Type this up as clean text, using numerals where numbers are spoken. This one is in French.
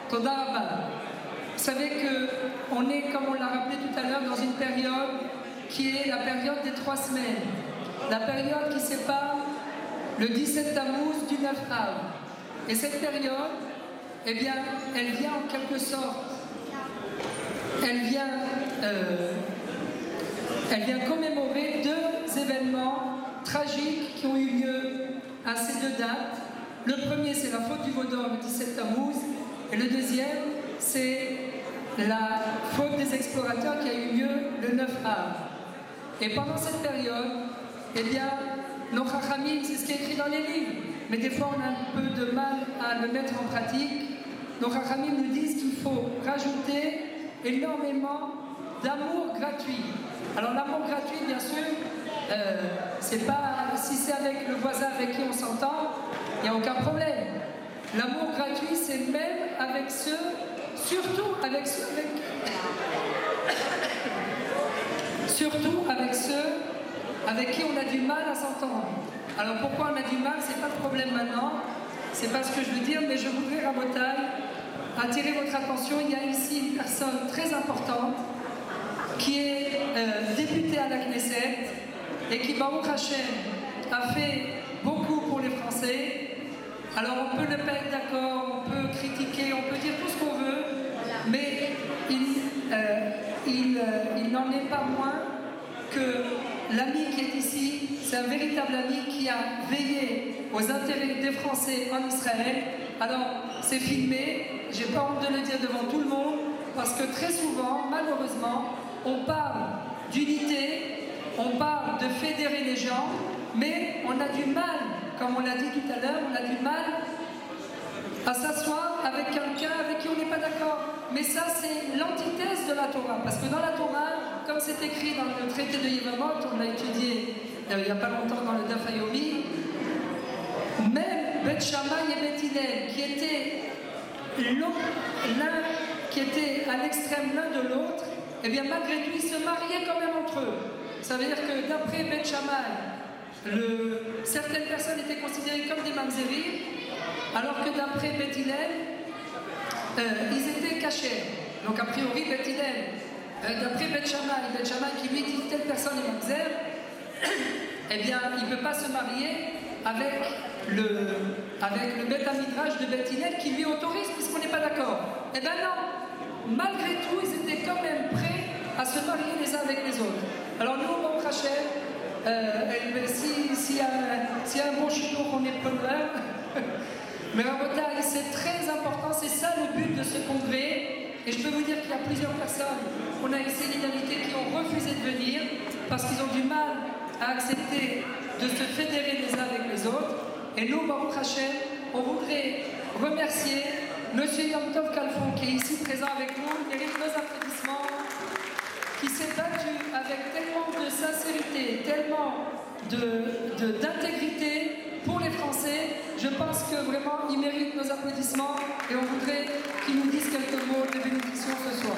Toda Rabba. Vous savez qu'on est, comme on l'a rappelé tout à l'heure, dans une période qui est la période des 3 semaines. La période qui sépare le 17 Tammuz du 9 Av. Et cette période, eh bien, elle vient en quelque sorte, elle vient commémorer 2 événements tragiques qui ont eu lieu à ces 2 dates. Le premier, c'est la faute du veau d'or le 17 Tammuz, et le deuxième, c'est la faute des explorateurs qui a eu lieu le 9 Av. Et pendant cette période, eh bien, nos chachamim, c'est ce qui est écrit dans les livres, mais des fois on a un peu de mal à le mettre en pratique. Nos chachamim nous disent qu'il faut rajouter énormément d'amour gratuit. Alors l'amour gratuit, bien sûr, c'est pas si c'est avec le voisin avec qui on s'entend, il n'y a aucun problème. L'amour gratuit, c'est même avec ceux, surtout avec ceux avec qui on a du mal à s'entendre. Alors pourquoi on a du mal, c'est pas le problème maintenant, c'est pas ce que je veux dire, mais je voudrais, Rabotai, attirer votre attention. Il y a ici une personne très importante qui est députée à la Knesset et qui, Baruch Hashem, a fait beaucoup pour les Français. Alors on peut ne pas être d'accord, on peut critiquer, on peut dire tout ce qu'on veut, mais il n'en est pas moins que l'ami qui est ici, c'est un véritable ami qui a veillé aux intérêts des Français en Israël. Alors c'est filmé, j'ai pas honte de le dire devant tout le monde, parce que très souvent, malheureusement, on parle d'unité, on parle de fédérer les gens, mais on a du mal, comme on l'a dit tout à l'heure, on a du mal à s'asseoir avec quelqu'un avec qui on n'est pas d'accord. Mais ça, c'est l'antithèse de la Torah. Parce que dans la Torah, comme c'est écrit dans le traité de Yevamot, on l'a étudié il n'y a pas longtemps dans le Daf Hayomi, même Bet Shammai et Bet Hillel, qui étaient l'un qui était à l'extrême l'un de l'autre, eh bien malgré tout, ils se mariaient quand même entre eux. Ça veut dire que d'après Bet Shammai, certaines personnes étaient considérées comme des mamzerim, alors que d'après Bet Hillel, ils étaient cachés. Donc a priori, Bet Hillel, d'après Bet Shammai qui lui dit telle personne est mamzer, eh bien il ne peut pas se marier avec le Bet Hamidrash de Bet Hillel qui lui autorise puisqu'on n'est pas d'accord. Eh bien non, malgré tout, ils étaient quand même prêts à se marier les uns avec les autres. Alors nous, au Baruch Hashem, s'il y a un bon chiot qu'on est preneur, mais Rabotai, c'est très important, c'est ça le but de ce congrès. Et je peux vous dire qu'il y a plusieurs personnes, on a ici l'identité qui ont refusé de venir parce qu'ils ont du mal à accepter de se fédérer les uns avec les autres. Et nous, Baruch Hashem, on voudrait remercier M. Yom Tov Kalfon qui est ici présent avec nous, il mérite nos applaudissements, qui s'est battu avec tellement de sincérité, tellement d'intégrité pour les Français. Je pense que vraiment, il mérite nos applaudissements et on voudrait qu'il nous dise quelques mots de bénédiction ce soir.